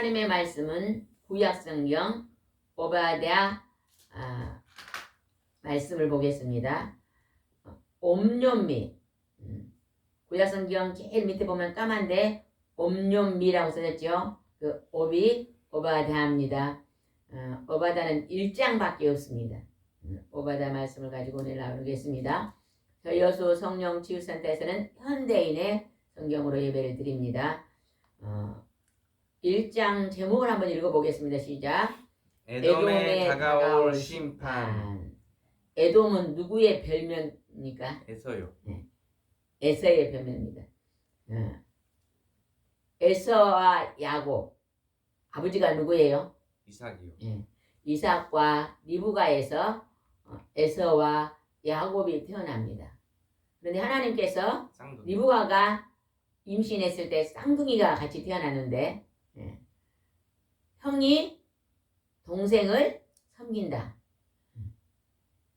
하나님의 말씀은 구약성경 오바댜 말씀을 보겠습니다. 옴뇸미 구약성경 제일 밑에 보면 까만데 옴뇸미라고 써졌죠. 그 옵이 오바댜입니다. 오바댜는 1장밖에 없습니다. 오바댜 말씀을 가지고 오늘 나누겠습니다. 저희 여수 성령 치유센터에서는 현대인의 성경으로 예배를 드립니다. 1장 제목을 한번 읽어보겠습니다. 시작. 에돔의 다가올 심판. 에돔은 누구의 별명입니까? 에서요. 네. 에서의 별명입니다. 에서와 야곱 아버지가 누구예요? 이삭이요. 네. 이삭과 리브가에서 에서와 야곱이 태어납니다. 그런데 하나님께서 쌍둥이. 리브가가 임신했을 때 쌍둥이가 같이 태어났는데 형이 동생을 섬긴다.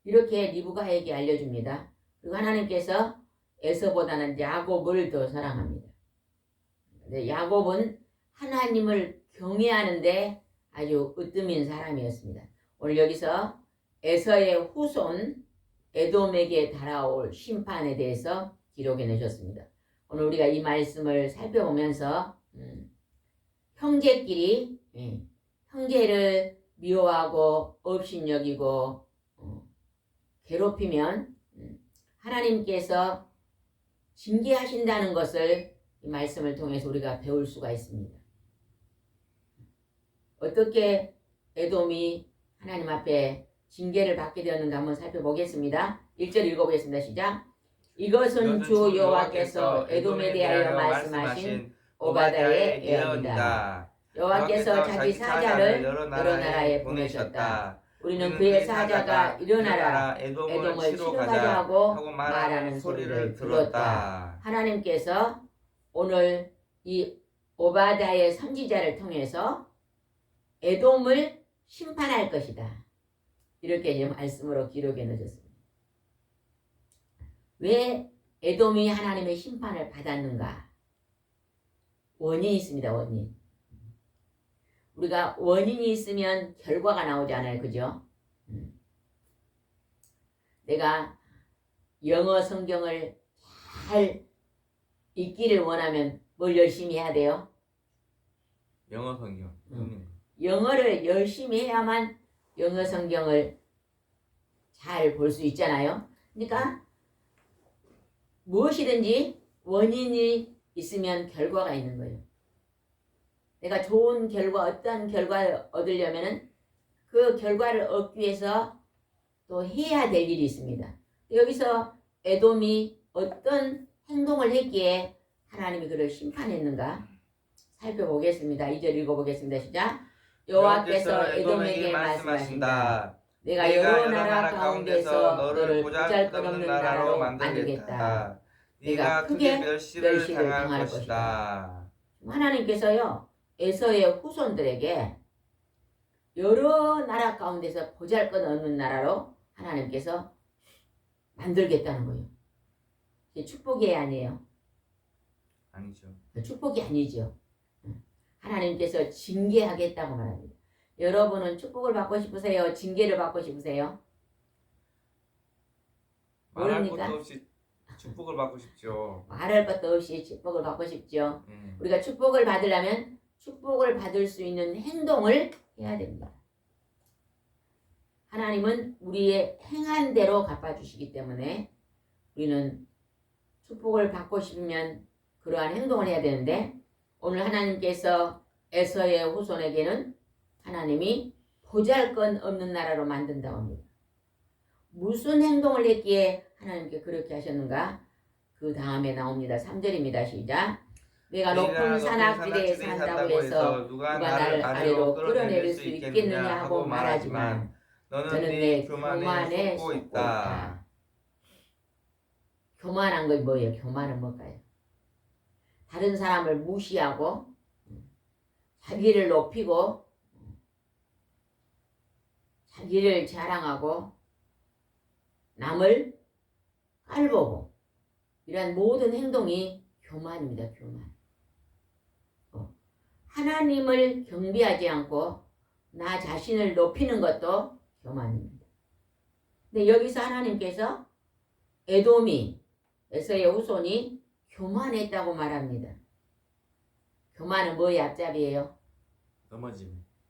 이렇게 리브가에게 알려줍니다. 그리고 하나님께서 에서보다는 야곱을 더 사랑합니다. 근데 야곱은 하나님을 경외하는데 아주 으뜸인 사람이었습니다. 오늘 여기서 에서의 후손 에돔에게 달아올 심판에 대해서 기록해 내셨습니다. 오늘 우리가 이 말씀을 살펴보면서 형제끼리 형제를 미워하고 업신여기고 괴롭히면 하나님께서 징계하신다는 것을 이 말씀을 통해서 우리가 배울 수가 있습니다. 어떻게 에돔이 하나님 앞에 징계를 받게 되었는가 한번 살펴보겠습니다. 1절 읽어보겠습니다. 시작. 이것은 주 여호와께서 에돔에 대하여 말씀하신 오바댜의 예언이다. 여호와께서 자기 사자를 여러 나라에 보내셨다. 우리는 그의 사자가 일어나라 에돔을 치러 가자 하고 말하는 소리를 들었다. 하나님께서 오늘 이 오바댜의 선지자를 통해서 에돔을 심판할 것이다. 이렇게 이제 말씀으로 기록해 놓으셨습니다. 왜 에돔이 하나님의 심판을 받았는가? 원인이 있습니다. 원인. 우리가 원인이 있으면 결과가 나오잖아요. 그죠? 내가 영어 성경을 잘 읽기를 원하면 뭘 열심히 해야 돼요? 영어 성경. 영어를 열심히 해야만 영어 성경을 잘 볼 수 있잖아요. 그러니까 무엇이든지 원인이 있으면 결과가 있는 거예요. 내가 좋은 결과, 어떤 결과를 얻으려면은 그 결과를 얻기 위해서 또 해야 될 일이 있습니다. 여기서 에돔이 어떤 행동을 했기에 하나님이 그를 심판했는가 살펴보겠습니다. 2절 읽어보겠습니다. 시작. 여호와께서 에돔에게 말씀하신다. 내가 여러 나라 가운데서 너를 보잘것없는 나라로 만들겠다. 네가 크게 멸시를 당할 것이다. 하나님께서요 에서의 후손들에게 여러 나라 가운데서 보잘것없는 나라로 하나님께서 만들겠다는 거예요. 이게 축복이 아니에요. 아니죠. 축복이 아니죠. 하나님께서 징계하겠다고 말합니다. 여러분은 축복을 받고 싶으세요? 징계를 받고 싶으세요? 말할 것도 없이 축복을 받고 싶죠. 말할 것도 없이 축복을 받고 싶죠. 우리가 축복을 받으려면 축복을 받을 수 있는 행동을 해야 됩니다. 하나님은 우리의 행한 대로 갚아주시기 때문에 우리는 축복을 받고 싶으면 그러한 행동을 해야 되는데 오늘 하나님께서 에서의 후손에게는 하나님이 보잘것없는 나라로 만든다고 합니다. 무슨 행동을 했기에 하나님께 그렇게 하셨는가? 그 다음에 나옵니다. 3절입니다. 시작. 내가 높은 산악지대에 산다고 해서 누가 나를 아래로 끌어내릴 수 있겠느냐 하고 말하지만 너는 내 교만에 속고 있다. 교만한 건 뭐예요? 교만은 뭘까요? 다른 사람을 무시하고 자기를 높이고 자기를 자랑하고 남을 깔보고 이러한 모든 행동이 교만입니다. 교만. 하나님을 경배하지 않고 나 자신을 높이는 것도 교만입니다. 근데 여기서 하나님께서 에돔이 에서의 후손이 교만했다고 말합니다. 교만은 뭐의 앞잡이에요?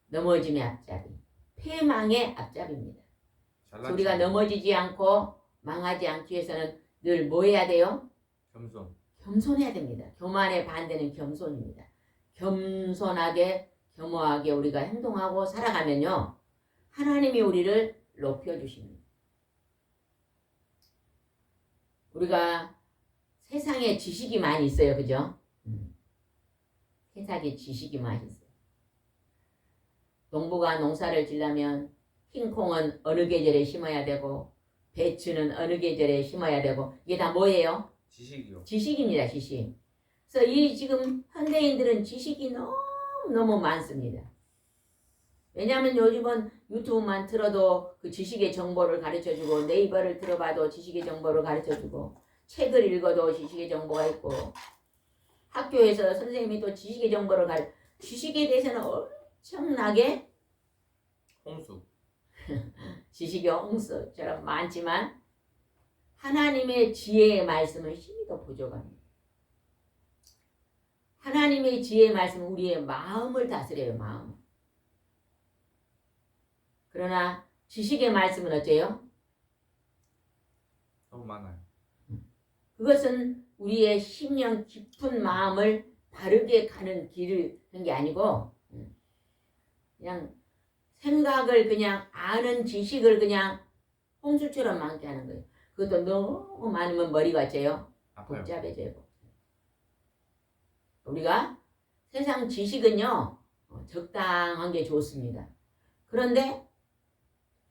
넘어짐의 앞잡이. 패망의 앞잡이입니다. 우리가 넘어지지 않고 망하지 않기 위해서는 늘 뭐 해야 돼요? 겸손해야 됩니다. 교만의 반대는 겸손입니다. 겸손하게 겸허하게 우리가 행동하고 살아가면요, 하나님이 우리를 높여주십니다. 우리가 세상에 지식이 많이 있어요. 그죠? 세상에 지식이 많이 있어요. 농부가 농사를 지려면 흰콩은 어느 계절에 심어야 되고 배추는 어느 계절에 심어야 되고, 이게 다 뭐예요? 지식이요. 지식입니다. 지식. 그래서 이 지금 현대인들은 지식이 너무 많습니다. 왜냐하면 요즘은 유튜브만 틀어도 그 지식의 정보를 가르쳐주고, 네이버를 들어봐도 지식의 정보를 가르쳐주고, 책을 읽어도 지식의 정보가 있고, 학교에서 선생님이 또 지식의 정보를 지식에 대해서는 엄청나게 홍수. 지식의 홍수처럼 많지만 하나님의 지혜의 말씀은 힘이 더 부족합니다. 하나님의 지혜의 말씀은 우리의 마음을 다스려요. 마음. 그러나 지식의 말씀은 어째요? 너무 많아요. 그것은 우리의 심령 깊은 마음을 바르게 가는 길을 한 게 아니고, 그냥 생각을 그냥 아는 지식을 그냥 홍수처럼 많게 하는 거예요. 그것도 너무 많으면 머리가 어째요? 복잡해져요. 우리가 세상 지식은요, 적당한 게 좋습니다. 그런데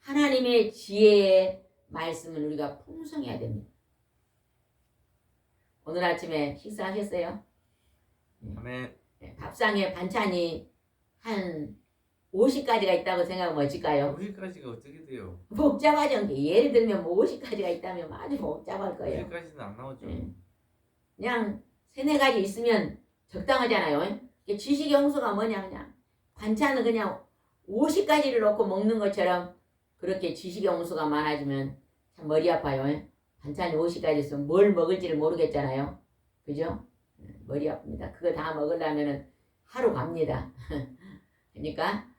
하나님의 지혜의 말씀은 우리가 풍성해야 됩니다. 오늘 아침에 식사하셨어요? 아멘. 밥상에 반찬이 한 50가지가 있다고 생각하면 어떨까요? 50가지가 어떻게 돼요? 복잡하죠. 예를 들면 뭐 50가지가 있다면 아주 복잡할 거예요. 50가지는 안 나오죠. 그냥 3-4가지 있으면 적당하잖아요. 지식의 홍수가 뭐냐, 그냥 반찬은 그냥 50가지를 넣고 먹는 것처럼 그렇게 지식의 홍수가 많아지면 참 머리 아파요. 반찬이 50가지 있으면 뭘 먹을지를 모르겠잖아요. 그죠? 머리 아픕니다. 그거 다 먹으려면 하루 갑니다. 그러니까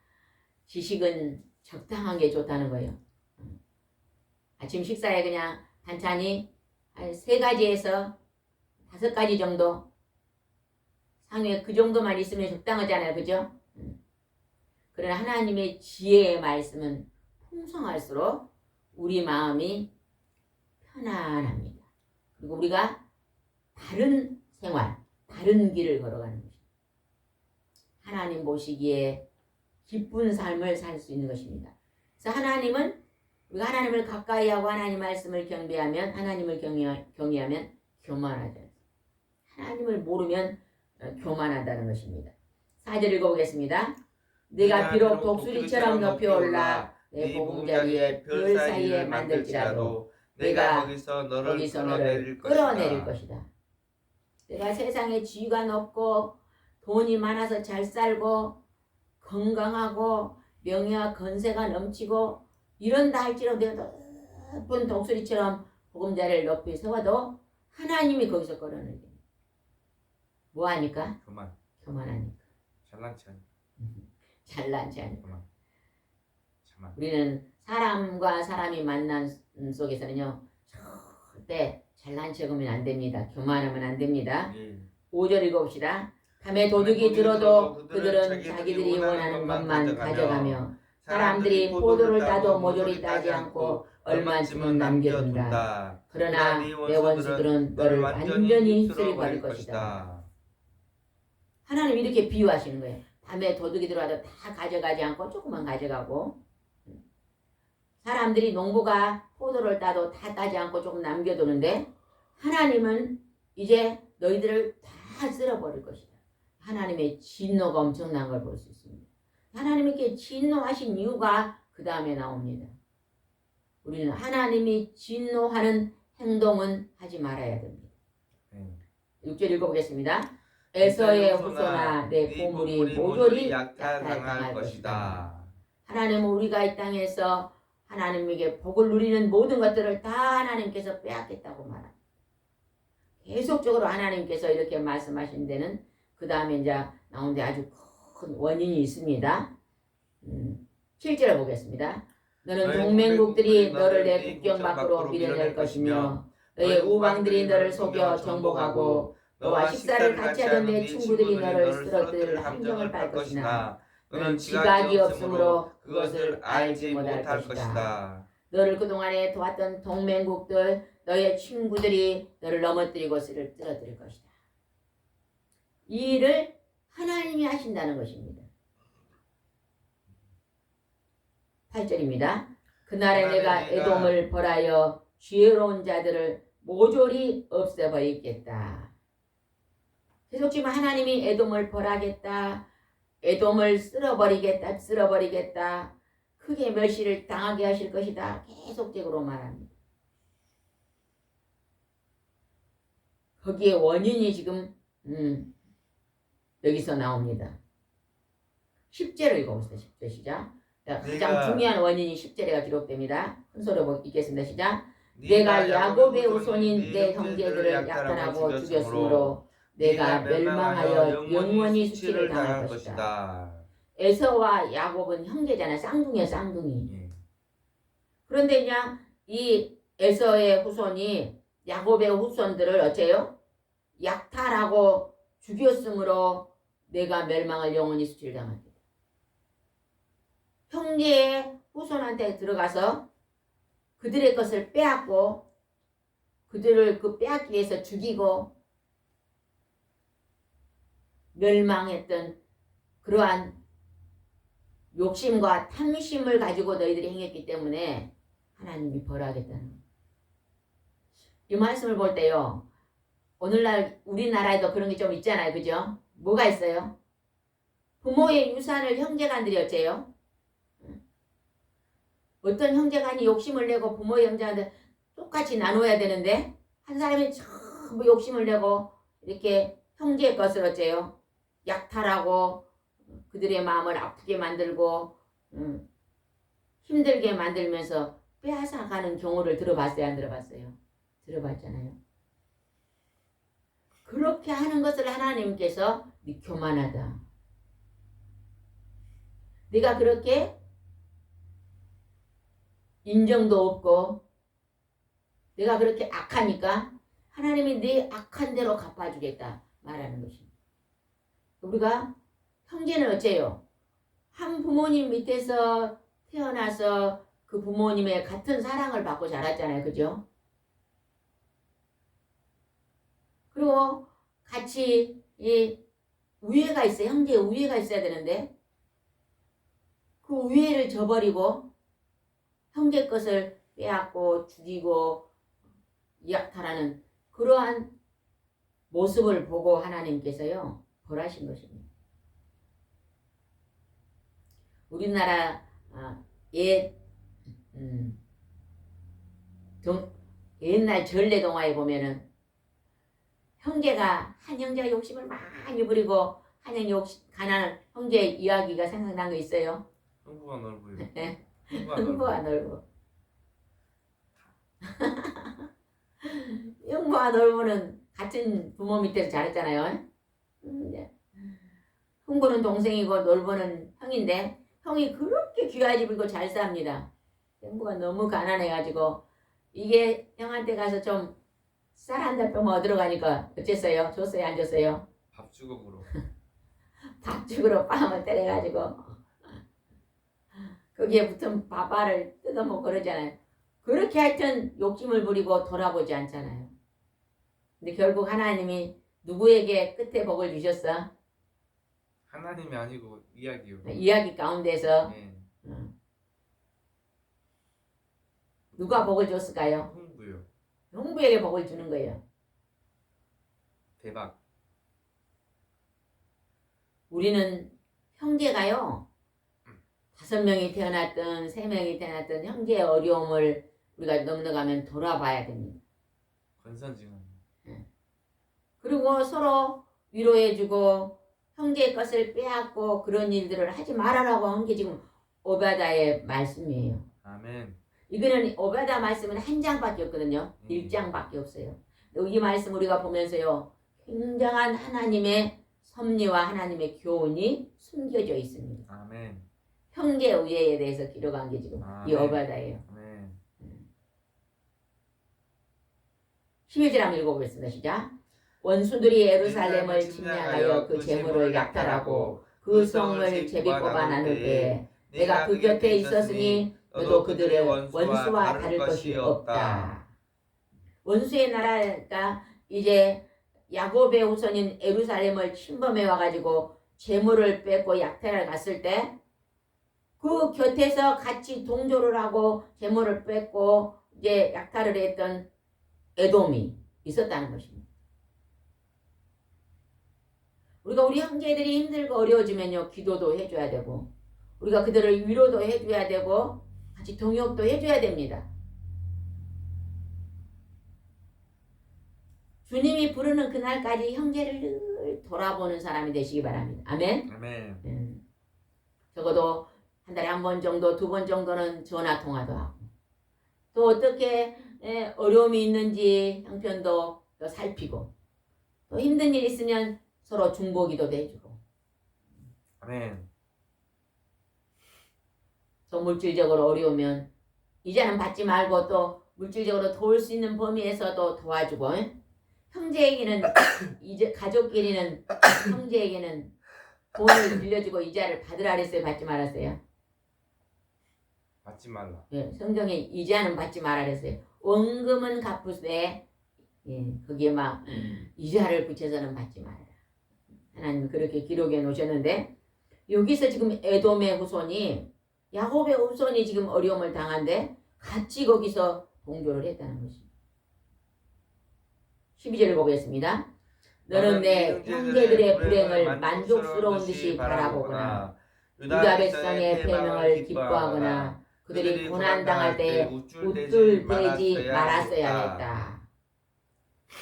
지식은 적당한 게 좋다는 거예요. 아침 식사에 그냥 반찬이 한 3가지에서 5가지 정도 상위에 그 정도만 있으면 적당하잖아요. 그죠? 그러나 하나님의 지혜의 말씀은 풍성할수록 우리 마음이 편안합니다. 그리고 우리가 바른 생활, 바른 길을 걸어가는 것입니다. 하나님 보시기에 기쁜 삶을 살 수 있는 것입니다. 그래서 하나님은 우리가 하나님을 가까이 하고 하나님 말씀을 경배하면, 하나님을 경외하면 교만하죠. 하나님을 모르면 교만하다는 것입니다. 4절 읽어보겠습니다. 내가 비록 독수리처럼 높이 올라 내 보금자리에 별 사이에 만들지라도 내가 거기서 너를 끌어내릴 것이다. 내가 세상에 지위가 높고 돈이 많아서 잘 살고 건강하고 명예와 건세가 넘치고 이런다 할지라도 내가 높은 독수리처럼 보금자리를 높이 세워도 하나님이 거기서 끌어내립니다. 뭐하니까? 교만하니까. 잘난 체 하니까. 우리는 사람과 사람이 만난 속에서는요, 절대 잘난 척하면 안 됩니다. 교만하면 안 됩니다. 5절 읽어봅시다. 밤에 도둑이 들어도 그들은 자기들이 원하는 것만 가져가며 사람들이 포도를 따도 모조리 따지 않고 얼마쯤은 남겨둔다. 그러나 내 원수들은 너를 완전히 휩쓸어버릴 것이다. 하나님 이렇게 비유하시는 거예요. 밤에 도둑이 들어와도 다 가져가지 않고 조금만 가져가고, 사람들이 농부가 포도를 따도 다 따지 않고 조금 남겨두는데 하나님은 이제 너희들을 다 쓸어버릴 것이다. 하나님의 진노가 엄청난 걸 볼 수 있습니다. 하나님이 이렇게 진노하신 이유가 그 다음에 나옵니다. 우리는 하나님이 진노하는 행동은 하지 말아야 됩니다. 6절 읽어보겠습니다. 에서의 후손아 내 네 보물이 모조리 약탈당할 것이다. 하나님은 우리가 이 땅에서 하나님에게 복을 누리는 모든 것들을 다 하나님께서 빼앗겠다고 말합니다. 계속적으로 하나님께서 이렇게 말씀하신 데는 그 다음에 이제 나온 데 아주 큰 원인이 있습니다. 7절을 보겠습니다. 너는 동맹국들이 너를 내 국경 밖으로 밀어낼 것이며 너의 우방들이 너를 속여 정복하고 너와 식사를 같이 하던 내 친구들이 너를 쓰러뜨릴 함정을 깔 것이나 너는 지각이 없으므로 그것을 알지 못할 것이다. 너를 그동안에 도왔던 동맹국들 너의 친구들이 너를 넘어뜨리고 쓰러뜨릴 것이다. 이 일을 하나님이 하신다는 것입니다. 8절입니다. 그날에 내가 에돔을 벌하여 지혜로운 자들을 모조리 없애버리겠다. 계속 지금 하나님이 에돔을 벌하겠다. 에돔을 쓸어버리겠다. 크게 멸시를 당하게 하실 것이다. 계속적으로 말합니다. 거기에 원인이 지금 여기서 나옵니다. 10절을 읽어봅시다. 10절 시작. 가장 중요한 원인이 10절에 기록됩니다. 큰 소리로 읽겠습니다. 시작. 내가 야곱의 후손인 내 형제들을 약탈하고 죽였으므로 내가 멸망하여 영원히 수치를 당할 것이다. 에서와 야곱은 형제잖아요. 쌍둥이야, 쌍둥이. 그런데 그냥 이 에서의 후손이 야곱의 후손들을 어째요? 약탈하고 죽였으므로 내가 멸망할 영원히 수치를 당하겠다. 형제의 후손한테 들어가서 그들의 것을 빼앗고 그들을 빼앗기 위해서 죽이고 멸망했던 그러한 욕심과 탐심을 가지고 너희들이 행했기 때문에 하나님이 벌하겠다는 거예요. 이 말씀을 볼 때요. 오늘날 우리나라에도 그런 게 좀 있잖아요. 그죠? 뭐가 있어요? 부모의 유산을 형제간들이 어째요? 어떤 형제간이 욕심을 내고 부모의 형제간들 똑같이 나눠야 되는데 한 사람이 전부 욕심을 내고 이렇게 형제의 것을 어째요? 약탈하고 그들의 마음을 아프게 만들고 힘들게 만들면서 빼앗아가는 경우를 들어봤어요? 안 들어봤어요? 들어봤잖아요. 그렇게 하는 것을 하나님께서 네 교만하다. 네가 그렇게 인정도 없고 내가 그렇게 악하니까 하나님이 네 악한 대로 갚아주겠다 말하는 것입니다. 우리가 형제는 어째요? 한 부모님 밑에서 태어나서 그 부모님의 같은 사랑을 받고 자랐잖아요. 그죠? 그리고 같이 이 우애가 있어요. 형제의 우애가 있어야 되는데 그 우애를 저버리고 형제 것을 빼앗고 죽이고 약탈하는 그러한 모습을 보고 하나님께서요 벌하신 것입니다. 우리나라 옛날 전래 동화에 보면은 형제가 한 형제가 욕심을 많이 부리고 한 형이 가난한 형제 이야기가 생각난 거 있어요? 흥부가 넓어요. 네. 흥부가 흥부가 넓어. 흥부와 넓어는 같은 부모 밑에서 자랐잖아요. 흥부는 동생이고 넓어는 형인데 형이 그렇게 귀한 집 입고 잘 삽니다. 흥부가 너무 가난해가지고 이게 형한테 가서 좀 쌀 한 달 병 얻으러 가니까 어쨌어요? 줬어요? 안 줬어요? 밥주걱으로. 밥죽으로 빵을 때려가지고 거기에 붙은 밥알을 뜯어먹고 그러잖아요. 그렇게 하여튼 욕심을 부리고 돌아보지 않잖아요. 근데 결국 하나님이 누구에게 끝에 복을 주셨어? 하나님이 아니고 이야기요. 이야기 가운데서 네. 누가 복을 줬을까요? 흥부요. 흥부에게 복을 주는 거예요. 대박. 우리는 형제가요 5명이 태어났든 3명이 태어났든 형제의 어려움을 우리가 넘어가면 돌아봐야 됩니다. 권선징악. 그리고 서로 위로해주고 형제의 것을 빼앗고 그런 일들을 하지 말아라고 한 게 지금 오바다의 말씀이에요. 아멘. 이거는 오바다 말씀은 한 장밖에 없거든요. 1장밖에 없어요. 이 말씀 우리가 보면서요. 굉장한 하나님의 섭리와 하나님의 교훈이 숨겨져 있습니다. 아멘. 형제 우애에 대해서 기록한 게 지금 이 오바다예요. 아멘. 11절 한번 읽어보겠습니다. 시작. 원수들이 예루살렘을 침략하여 그 재물을 약탈하고 그 성을 제비 뽑아 나눌 때에 내가 그 곁에 있었으니 너도 그들의 원수와 다를 것이 없다. 원수의 나라가 이제 야곱의 후손인 예루살렘을 침범해 와가지고 재물을 뺏고 약탈을 갔을 때 그 곁에서 같이 동조를 하고 재물을 뺏고 이제 약탈을 했던 에돔이 있었다는 것입니다. 우리가 우리 형제들이 힘들고 어려워지면요 기도도 해줘야 되고 우리가 그들을 위로도 해줘야 되고 같이 동역도 해줘야 됩니다. 주님이 부르는 그날까지 형제를 늘 돌아보는 사람이 되시기 바랍니다. 아멘. 아멘. 적어도 한 달에 한 번 정도, 2번 정도는 전화 통화도 하고 또 어떻게 어려움이 있는지 형편도 또 살피고 또 힘든 일 있으면 서로 중보기도도 해주고 아멘. 또 물질적으로 어려우면 이자는 받지 말고 또 물질적으로 도울 수 있는 범위에서도 도와주고 형제에게는 이제 가족끼리는 형제에게는 돈을 빌려주고 이자를 받으라 그랬어요? 받지 말았어요? 받지 말라. 예, 성경에 이자는 받지 말아 그랬어요. 원금은 갚으되 거기에 막 이자를 붙여서는 받지 말아라. 하나님 그렇게 기록해 놓으셨는데 여기서 지금 에돔의 후손이 야곱의 후손이 지금 어려움을 당한데 같이 거기서 동조를 했다는 것입니다. 12절을 보겠습니다. 너는 내 형제들의 불행을 만족스러운 듯이 바라보거나 유다 백성의 패명을 기뻐하거나 그들이 고난당할 때 우쭐대지 말았어야 했다.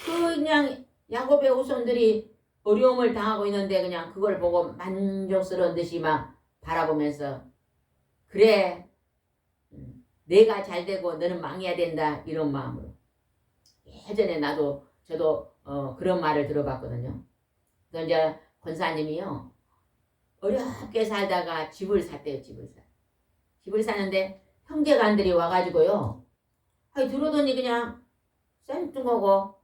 그냥 야곱의 후손들이 어려움을 당하고 있는데 그냥 그걸 보고 만족스러운 듯이 막 바라보면서 그래 내가 잘 되고 너는 망해야 된다 이런 마음으로 예전에 저도 그런 말을 들어봤거든요. 그래서 이제 권사님이요 어렵게 살다가 집을 샀대요. 집을 사는데 형제간들이 와가지고요 들어오더니 그냥 쌩뚱하고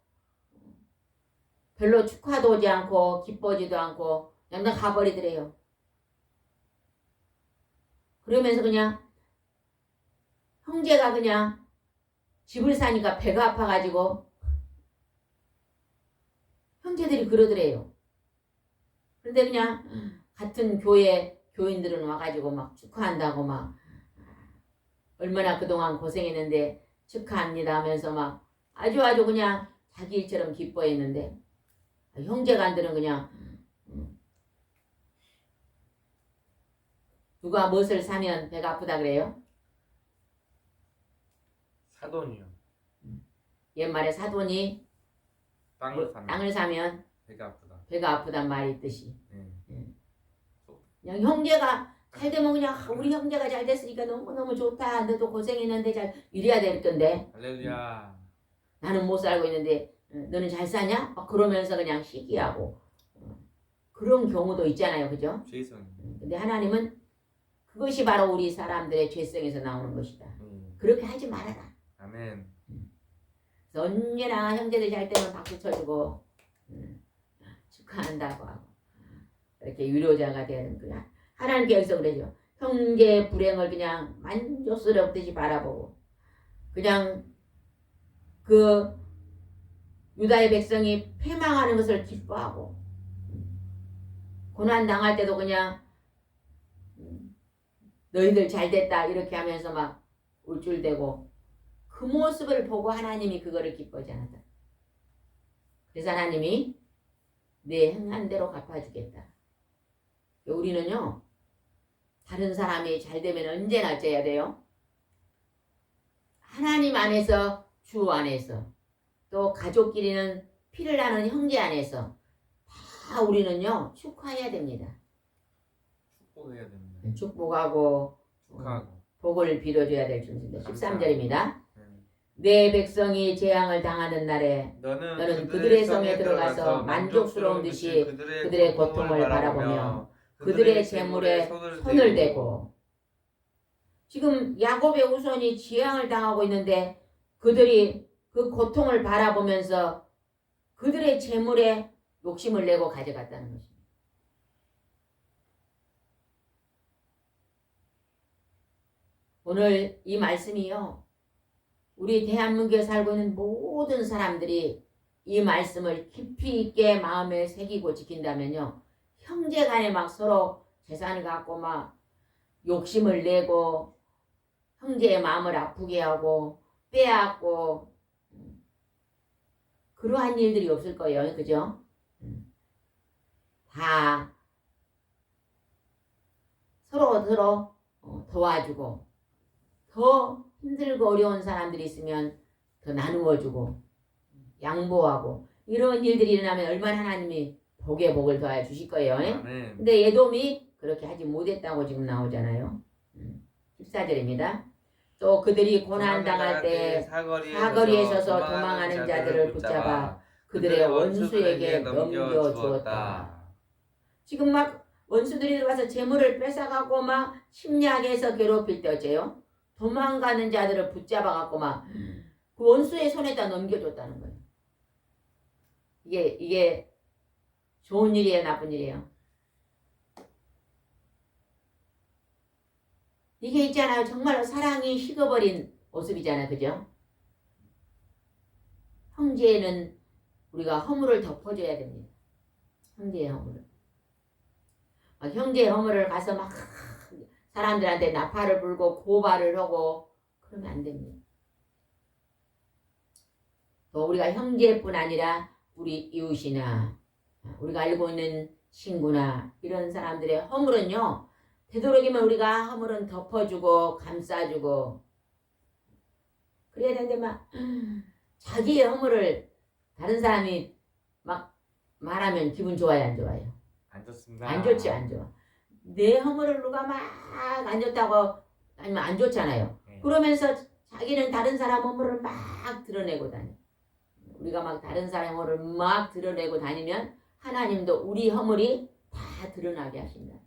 별로 축하도 오지 않고 기뻐지도 않고 그냥 가버리더래요. 그러면서 그냥 형제가 그냥 집을 사니까 배가 아파가지고 형제들이 그러더래요. 그런데 그냥 같은 교회 교인들은 와가지고 막 축하한다고 막 얼마나 그동안 고생했는데 축하합니다 하면서 막 아주 그냥 자기 일처럼 기뻐했는데 형제간들은 그냥 누가 무엇을 사면 배가 아프다 그래요? 사돈이요. 옛말에 사돈이 땅을 사면 배가 아프단 말이 있듯이 그냥 형제가 잘 되면 그냥 우리 형제가 잘 됐으니까 너무너무 좋다 너도 고생했는데 잘 이래야 될 건데 할렐루야. 나는 못 살고 있는데 너는 잘 사냐? 그러면서 그냥 시기하고 그런 경우도 있잖아요. 그죠? 죄성. 근데 하나님은 그것이 바로 우리 사람들의 죄성에서 나오는 것이다. 그렇게 하지 말아라. 아멘. 그래서 언제나 형제들 잘 되면 박수 쳐주고 축하한다고 하고 이렇게 위로자가 되는 거야. 하나님께 여기서 그러죠. 형제의 불행을 그냥 만족스럽듯이 바라보고 그냥 그 유다의 백성이 패망하는 것을 기뻐하고 고난 당할 때도 그냥 너희들 잘됐다 이렇게 하면서 막 울줄대고 그 모습을 보고 하나님이 그거를 기뻐하지 않았다. 그래서 하나님이 내 행한 대로 갚아주겠다. 우리는요 다른 사람이 잘 되면 언제나 어째야 돼요? 하나님 안에서 주 안에서 또 가족끼리는 피를 나는 형제 안에서 다 우리는요 축하해야 됩니다. 축복해야 됩니다. 축복하고 축하하고. 복을 빌어줘야 될 줄입니다. 13절입니다. 네. 내 백성이 재앙을 당하는 날에 너는 그들의 성에 들어가서 만족스러운 듯이 그들의 고통을 바라보며 그들의 재물에 손을 대고. 지금 야곱의 후손이 재앙을 당하고 있는데 그들이 그 고통을 바라보면서 그들의 재물에 욕심을 내고 가져갔다는 것입니다. 오늘 이 말씀이요, 우리 대한민국에 살고 있는 모든 사람들이 이 말씀을 깊이 있게 마음에 새기고 지킨다면요, 형제간에 막 서로 재산을 갖고 막 욕심을 내고 형제의 마음을 아프게 하고 빼앗고 그러한 일들이 없을 거예요. 그죠? 다 서로 도와주고, 더 힘들고 어려운 사람들이 있으면 더 나누어주고 양보하고, 이런 일들이 일어나면 얼마나 하나님이 복에 복을 더하여 주실 거예요. 아멘. 근데 에돔이 그렇게 하지 못했다고 지금 나오잖아요. 14절입니다. 또 그들이 고난당할 때 사거리에 서서 도망하는 자들을 붙잡아 그들의 원수에게 넘겨주었다. 지금 막 원수들이 들어와서 재물을 뺏어가고 막 심리학에서 괴롭힐 때 어째요? 도망가는 자들을 붙잡아갖고 막 그 원수의 손에다 넘겨줬다는 거예요. 이게 좋은 일이에요, 나쁜 일이에요? 이게 있잖아요. 정말로 사랑이 식어버린 모습이잖아요. 그죠? 형제는 우리가 허물을 덮어줘야 됩니다. 형제의 허물을. 막 형제의 허물을 가서 막 사람들한테 나팔을 불고 고발을 하고 그러면 안 됩니다. 또 우리가 형제뿐 아니라 우리 이웃이나 우리가 알고 있는 친구나 이런 사람들의 허물은요, 되도록이면 우리가 허물은 덮어주고 감싸주고 그래야 되는데 막 자기의 허물을 다른 사람이 막 말하면 기분 좋아요, 안 좋아요? 안 좋습니다. 안 좋지, 안 좋아. 내 허물을 누가 막 안 좋다고 아니면 안 좋잖아요. 네. 그러면서 자기는 다른 사람 허물을 막 드러내고 다녀. 우리가 막 다른 사람 허물을 막 드러내고 다니면 하나님도 우리 허물이 다 드러나게 하신다.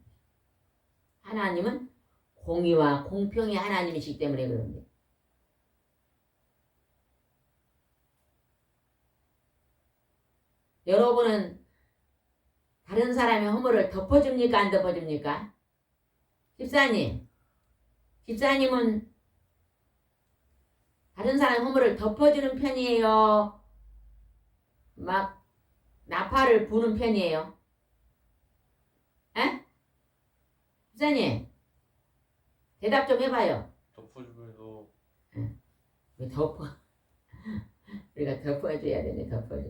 하나님은 공의와 공평의 하나님이시기 때문에 그런데. 여러분은 다른 사람의 허물을 덮어줍니까? 안 덮어줍니까? 집사님은 다른 사람의 허물을 덮어주는 편이에요? 막 나팔을 부는 편이에요? 에? 집사님, 대답 좀 해봐요. 덮어주면서. 왜 덮어? 우리가 덮어줘야 되네, 덮어줘.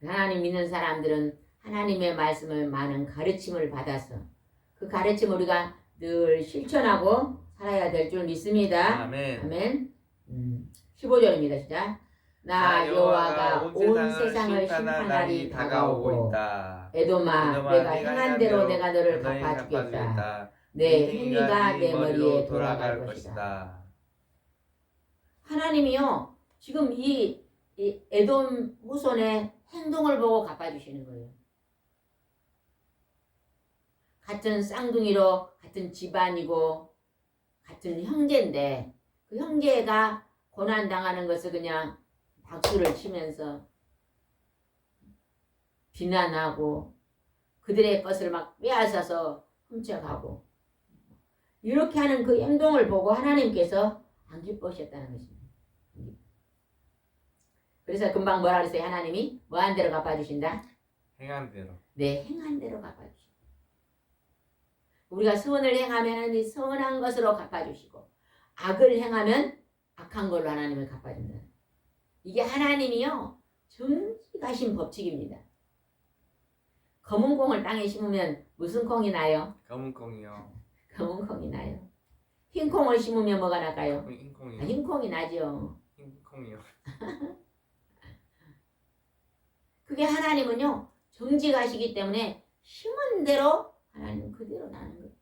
하나님 믿는 사람들은 하나님의 말씀을 많은 가르침을 받아서 그 가르침을 우리가 늘 실천하고 살아야 될 줄 믿습니다. 아멘. 아멘. 15절입니다. 시작. 나 여호와가 온 세상을 심판할 날이 다가오고 있다. 에돔아, 내가 행한 대로 내가 너를 갚아주겠다. 내 행위가 내 머리에 돌아갈 것이다. 하나님이요, 지금 이 에돔 후손의 행동을 보고 갚아주시는 거예요. 같은 쌍둥이로 같은 집안이고 같은 형제인데 그 형제가 고난당하는 것을 그냥 박수를 치면서 비난하고 그들의 것을 막 빼앗아서 훔쳐가고 이렇게 하는 그 행동을 보고 하나님께서 안 기뻐하셨다는 것입니다. 그래서 금방 뭐라 그랬어요? 하나님이 뭐한 대로 갚아주신다? 행한 대로. 네, 행한 대로 갚아주신다. 우리가 선을 행하면 하나님이 선한 것으로 갚아주시고 악을 행하면 악한 걸로 하나님을 갚아준다. 이게 하나님이요 정직하신 법칙입니다. 검은 콩을 땅에 심으면 무슨 콩이 나요? 검은 콩이요. 검은 콩이 나요. 흰 콩을 심으면 뭐가 날까요? 흰 콩이요. 흰 콩이 나죠. 흰 콩이요. 그게 하나님은요 정직하시기 때문에 심은 대로 하나님 그대로 나는 거예요.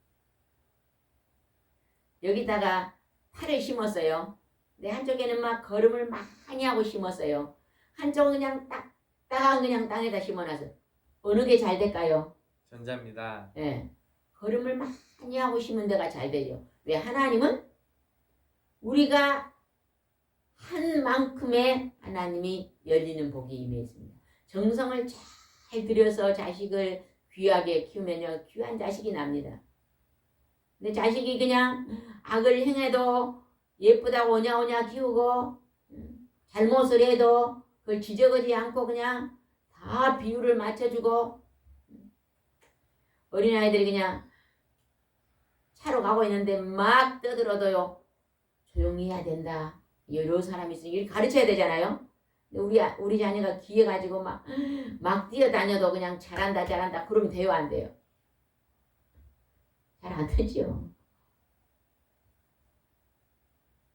여기다가 파를 심었어요. 근데 한쪽에는 막 거름을 많이 하고 심었어요. 한쪽은 그냥 딱딱한 그냥 땅에다 심어놨어요. 어느 게 잘 될까요? 전자입니다. 예, 거름을 많이 하고 심은 데가 잘 되죠. 왜? 하나님은 우리가 한 만큼의 하나님이 열리는 복이 임해 있습니다. 정성을 잘 들여서 자식을 귀하게 키우면요 귀한 자식이 납니다. 근데 자식이 그냥 악을 행해도 예쁘다고 오냐오냐 키우고 잘못을 해도 그걸 지적하지 않고 그냥 다 비율을 맞춰주고 어린아이들이 그냥 차로 가고 있는데 막 떠들어도요 조용히 해야 된다. 여러 사람이 있으니 가르쳐야 되잖아요. 근데 우리 자녀가 기회 가지고 막 뛰어다녀도 그냥 잘한다 그러면 돼요 안 돼요? 잘 안 되죠.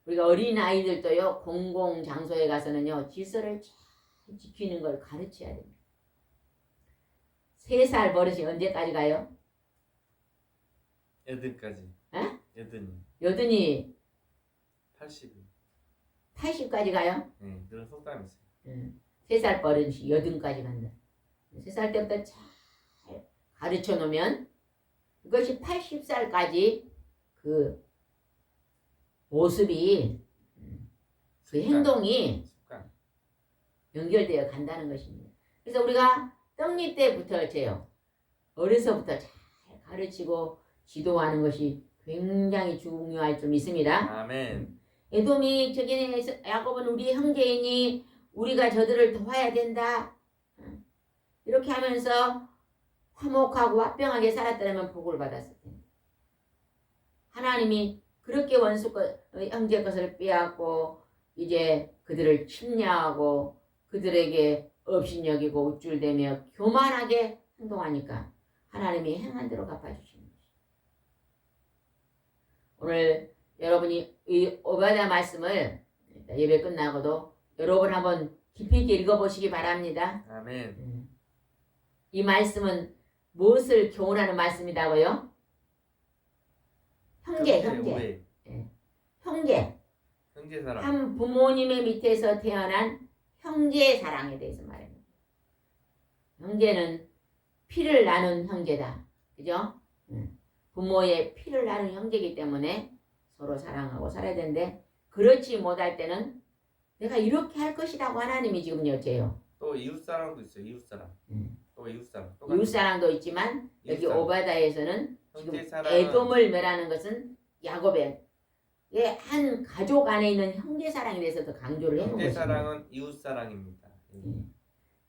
우리가 어린아이들도요 공공장소에 가서는요 질서를 잘 지키는 걸 가르쳐야 됩니다. 3살 버릇이 언제까지 가요? 여든까지. 에? 여든이. 80. 80. 80까지 가요? 네, 그런 속담이 있어요. 3살 버릇이 80까지 간다. 3살 때부터 잘 가르쳐 놓으면 그것이 80살까지 그 모습이 그 행동이 연결되어 간다는 것입니다. 그래서 우리가 떡잎 때부터 어째요? 어려서부터 잘 가르치고 지도하는 것이 굉장히 중요할 좀 있습니다. 아멘. 에돔이 저기는 야곱은 우리 형제이니 우리가 저들을 도와야 된다. 이렇게 하면서 화목하고 화평하게 살았더라면 복을 받았을 텐데. 하나님이 그렇게 형제 것을 빼앗고 이제 그들을 침략하고 그들에게 업신여기고 우쭐대며 교만하게 행동하니까 하나님이 행한 대로 갚아주시는 것입니다. 오늘 여러분이 이 오바댜 말씀을 예배 끝나고도 여러분 한번 깊이 있게 읽어보시기 바랍니다. 아멘. 이 말씀은 무엇을 교훈하는 말씀이라고요? 형제. 형제 사랑. 한 부모님의 밑에서 태어난 형제의 사랑에 대해서 말합니다. 형제는 피를 나눈 형제다. 그죠? 부모의 피를 나눈 형제이기 때문에 서로 사랑하고 살아야 되는데 그렇지 못할 때는 내가 이렇게 할 것이라고 하나님이 지금 여쭤요. 또 이웃사랑도 있어요. 이웃사랑. 또 이웃사랑. 이웃사랑도 있지만 여기 이웃사랑. 오바댜에서는 지금 형제사랑은- 에돔을 멸하는 것은 야곱의 한 가족 안에 있는 형제사랑에 대해서 더 강조를 해놓은 것입니다. 형제사랑은 이웃사랑입니다.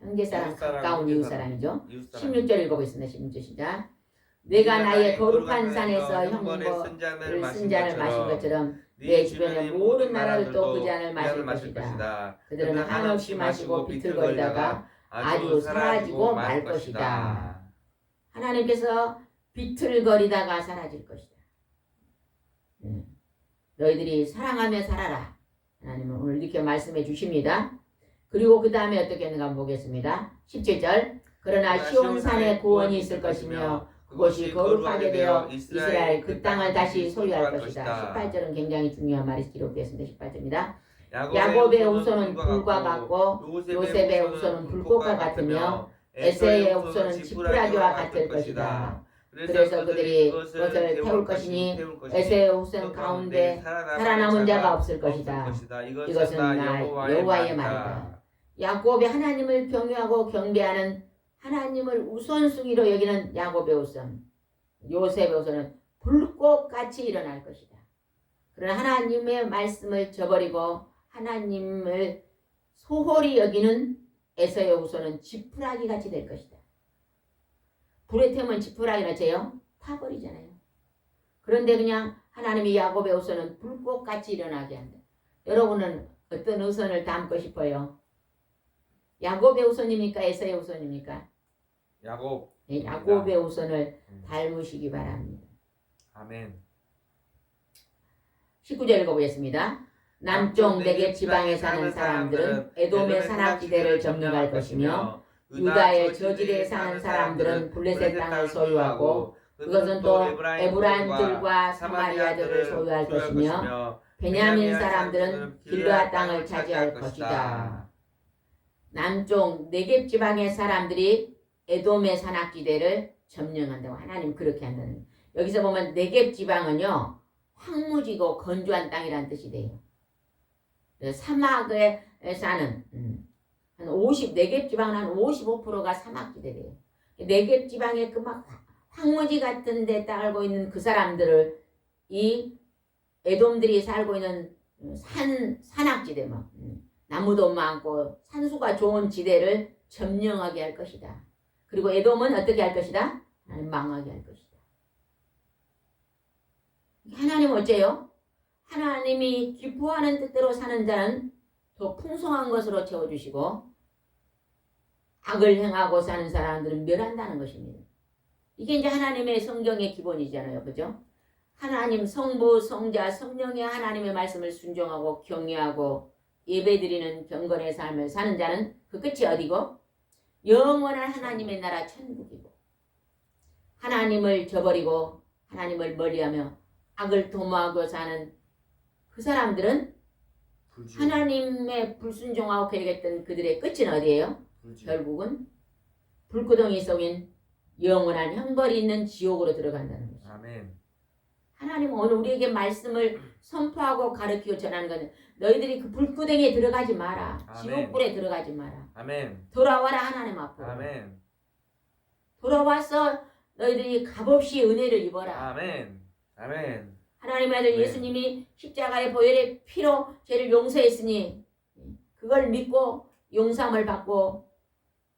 형제사랑 이웃사랑, 가까운 이웃사랑. 이웃사랑이죠. 이웃사랑. 16절 읽어보겠습니다. 16절 시작. 내가 나의 거룩한 산에서 형벌을 쓴 잔을 마신 것처럼 내 주변의 모든 나라들도 그 잔을 마실 것이다. 그들은 한없이 마시고 비틀거리다가 아주 사라지고 말 것이다. 하나님께서 비틀거리다가 사라질 것이다. 너희들이 사랑하며 살아라. 하나님은 오늘 이렇게 말씀해 주십니다. 그리고 그 다음에 어떻게 했는가 한번 보겠습니다. 17절. 그러나 시온산에 구원이 있을 것이며 그곳이 거룩하게 되어 이스라엘 그 땅을 다시 소유할 것이다. 18절은 굉장히 중요한 말이 기록되었습니다. 18절입니다. 야곱의 후손은 불과 같고 요셉의 후손은 불꽃과 같으며 에세의 후손은 지푸라기와 같을 것이다. 그래서 그들이 그것을 태울 것이니 에세의 후손 가운데 살아남은 자가 없을 것이다. 이것은 나 여호와의 말이다. 야곱이 하나님을 경외하고 경배하는 하나님을 우선순위로 여기는 야곱의 후손, 요셉의 후손은 불꽃같이 일어날 것이다. 그러나 하나님의 말씀을 저버리고 하나님을 소홀히 여기는 에서의 후손은 지푸라기 같이 될 것이다. 불에 태우면 지푸라기는 어째요? 타버리잖아요. 그런데 그냥 하나님이 야곱의 후손은 불꽃같이 일어나게 한다. 여러분은 어떤 후손을 닮고 싶어요? 야곱의 후손입니까? 에서의 후손입니까? 야곱. 네, 야곱의 후손을 닮으시기 바랍니다. 아멘. 19절 읽어보겠습니다. 남쪽 내게 지방에 사는 사람들은 에돔의 산악지대를 점령할 것이며 유다의 저지대에 사는 사람들은 블레셋 땅을 소유하고 그것은 또 에브라임들과 사마리아들을 소유할 것이며 베냐민 사람들은 길르앗 땅을 차지할 것이다. 남쪽 네겝 지방의 사람들이 에돔의 산악지대를 점령한다고 하나님 그렇게 한다는 거예요. 여기서 보면 네겝 지방은요 황무지고 건조한 땅이라는 뜻이 돼요. 사막에 사는 한 50, 네겝 지방은 한 55%가 사막지대래요. 네겝 지방에 그 막 황무지 같은 데 살고 있는 그 사람들을 이 에돔들이 살고 있는 산악지대 막 나무도 많고 산수가 좋은 지대를 점령하게 할 것이다. 그리고 에돔은 어떻게 할 것이다? 하나님 망하게 할 것이다. 하나님은 어째요? 하나님이 기뻐하는 뜻대로 사는 자는 더 풍성한 것으로 채워주시고 악을 행하고 사는 사람들은 멸한다는 것입니다. 이게 이제 하나님의 성경의 기본이잖아요. 그죠? 하나님 성부, 성자, 성령의 하나님의 말씀을 순종하고 경외하고 예배드리는 경건의 삶을 사는 자는 그 끝이 어디고? 영원한 하나님의 나라 천국이고 하나님을 저버리고 하나님을 멀리하며 악을 도모하고 사는 그 사람들은 하나님의 불순종하고 그러겠던 그들의 끝은 어디예요? 결국은 불구덩이 속인 영원한 형벌이 있는 지옥으로 들어간다는 거죠. 아멘. 하나님은 오늘 우리에게 말씀을 선포하고 가르치고 전하는 것은 너희들이 그 불구덩이에 들어가지 마라. 아멘. 지옥불에 들어가지 마라. 아멘. 돌아와라 하나님 앞으로. 아멘. 돌아와서 너희들이 값없이 은혜를 입어라. 아멘. 아멘. 하나님의 아들 예수님이 십자가의 보혈의 피로 죄를 용서했으니 그걸 믿고 용서함을 받고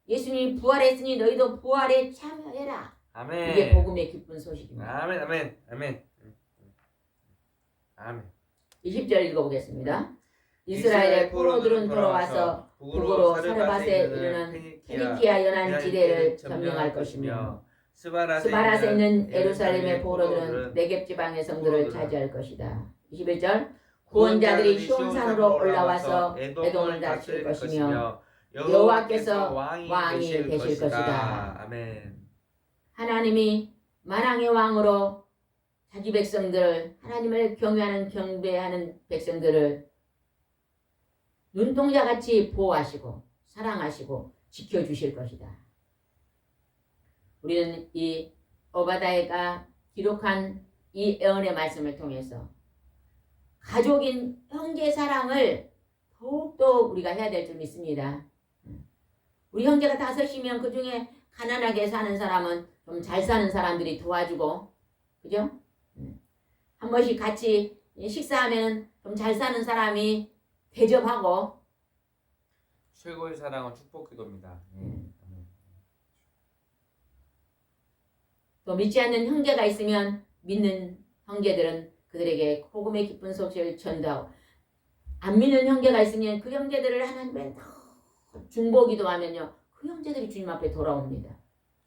예수님이 부활했으니 너희도 부활에 참여해라. 아멘. 이게 복음의 기쁜 소식입니다. 아멘. 아멘. 아멘. 아멘. 20절 읽어보겠습니다. 이스라엘의 포로들은 돌아와서 북으로 사르밧에 이르는 페니키아 연안 지대를 점령할 것이며 스바라스에 있는 예루살렘의 포로들은 네겝 지방의 성들을 차지할 것이다. 21절 구원자들이 시온산으로 올라와서 에돔을 다칠 것이며 여호와께서 왕이 되실 것이다. 아멘. 하나님이 만왕의 왕으로 자기 백성들을 하나님을 경외하는 경배하는 백성들을 눈동자같이 보호하시고 사랑하시고 지켜주실 것이다. 우리는 이 오바댜가 기록한 이 예언의 말씀을 통해서 가족인 형제 사랑을 더욱더 우리가 해야 될 줄 믿습니다. 우리 형제가 5이면 그 중에 가난하게 사는 사람은 좀 잘 사는 사람들이 도와주고, 그죠? 한 번씩 같이 식사하면 좀 잘 사는 사람이 대접하고. 최고의 사랑은 축복 기도입니다. 또 믿지 않는 형제가 있으면 믿는 형제들은 그들에게 복음의 기쁜 소식을 전도하고, 안 믿는 형제가 있으면 그 형제들을 하나님의 중보기도 하면요 그 형제들이 주님 앞에 돌아옵니다.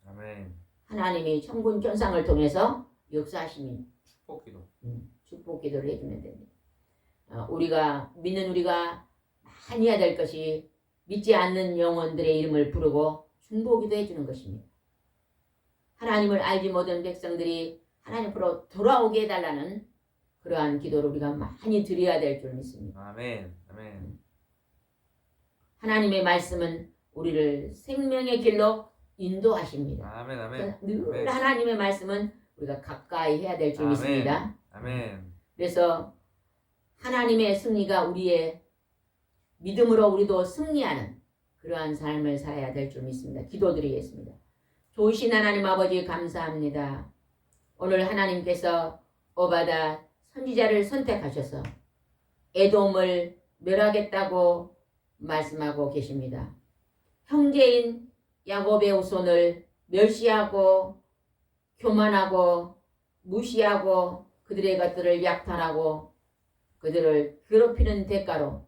아멘. 하나님이 천군 천상을 통해서 역사하시니 축복 기도를 해주면 됩니다. 우리가 믿는 우리가 많이 해야 될 것이 믿지 않는 영혼들의 이름을 부르고 중보기도 해주는 것입니다. 하나님을 알지 못한 백성들이 하나님 앞으로 돌아오게 해달라는 그러한 기도를 우리가 많이 드려야 될 줄 믿습니다. 아멘. 아멘. 하나님의 말씀은 우리를 생명의 길로 인도하십니다. 아멘. 아멘. 늘 아멘. 하나님의 말씀은 우리가 가까이 해야 될 줄 아멘. 믿습니다. 아멘. 그래서 하나님의 승리가 우리의 믿음으로 우리도 승리하는 그러한 삶을 살아야 될 줄 믿습니다. 기도드리겠습니다. 좋으신 하나님 아버지 감사합니다. 오늘 하나님께서 오바댜 선지자를 선택하셔서 에돔을 멸하겠다고 말씀하고 계십니다. 형제인 야곱의 후손을 멸시하고 교만하고 무시하고 그들의 것들을 약탈하고 그들을 괴롭히는 대가로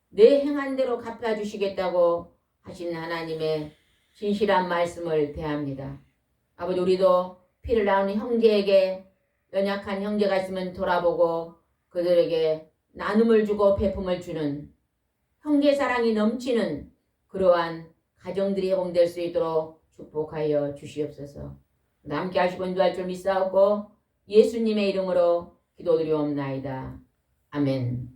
내 행한 대로 갚아주시겠다고 하신 하나님의 진실한 말씀을 대합니다. 아버지 우리도 피를 낳은 형제에게 연약한 형제가 있으면 돌아보고 그들에게 나눔을 주고 베품을 주는 형제 사랑이 넘치는 그러한 가정들이 회복될 수 있도록 축복하여 주시옵소서. 함께 하시고 인도할 줄 믿사옵고 예수님의 이름으로 기도드리옵나이다. 아멘.